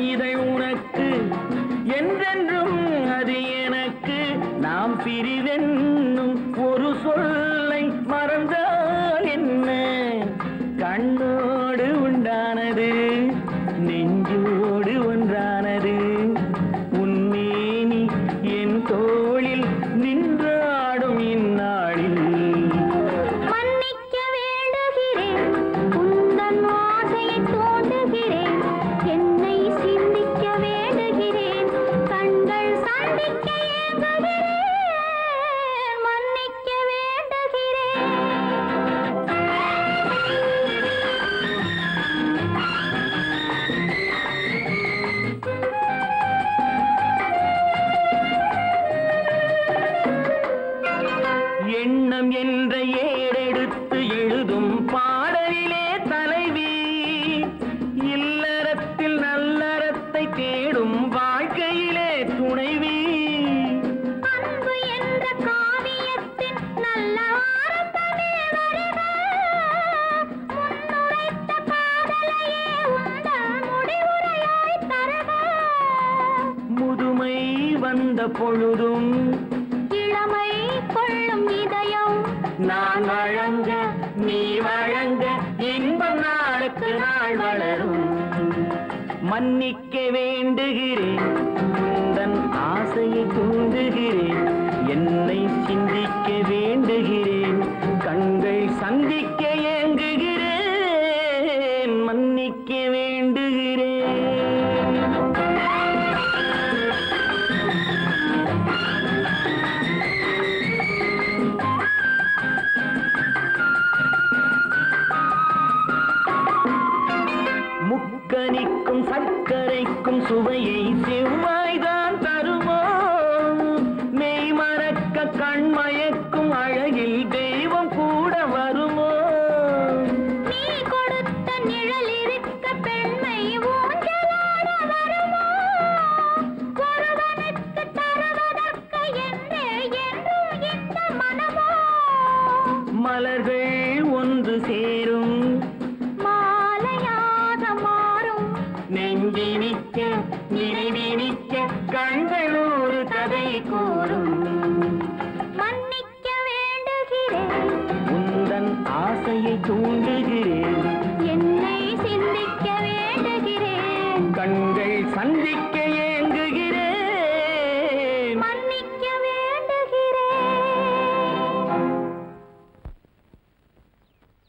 இதை உனக்கு என்றென்றும் அது எனக்கு நாம் பிரிவென்னும் ஒரு சொல்லை மறந்தால் என்ன கண்ணோடு உண்டானது நெஞ்சோடு ஒன்றானது உன்மேனி என் தோளில் நின்றாடும் இந்நாளில் மன்னிக்க வேண்டுகிறேன் உந்தன் ஆசையை தோண்டுகிறேன் என்னை சிந்திக்க வேண்டுகிறேன் கண்கள் சந்திக்க ஏங்குகிறேன் மன்னிக்க வேண்டுகிறேன் எண்ணம் என்ற ஏடெடுத்து எழுதும் பாடலிலே தலைவி இல்லறத்தில் நல்லறத்தை தேடும் வாழ்க்கையிலே துணைவி அன்பு என்ற காவியத்தின் நல்ல ஆரம்பமே வருக முன்னுரைத்த காதலையே உந்தன் முடிவுரையாய் தருக முதுமை வந்த பொழுதும் இளமை கொள்ளும் இதயம் நான் வழங்க நீ வழங்க இன்பம் நாளுக்கு நாள் வளரும் மன்னிக்க வேண்டுகிறேன் உந்தன் ஆசையை தூண்டுகிறேன் என்னை சிந்திக்க வேண்டுகிறேன் கண்கள் சந்திக்க ஏங்குகிறேன் மன்னிக்க வேண்டுகிறேன் முக்கனிக்கும் சர்க்கரைக்கும் சுவையை செவ்வாய்தான் தருமோ மெய் மறக்க கண்மயக்கும் அழகில் தெய்வம் கூட வருமோ நீ கொடுத்த நிழல் இருக்க பெண்மை ஊஞ்சலாட வருமோ ஒருவனுக்கு தருவதற்கு என்றே என்றும் இந்த மனமோ மலர்கள் ஒன்று சேரும் மாலையாக மாறும் நெஞ்சினிக்க நினைவினிக்க கண்கள் ஒரு கதை கூறும்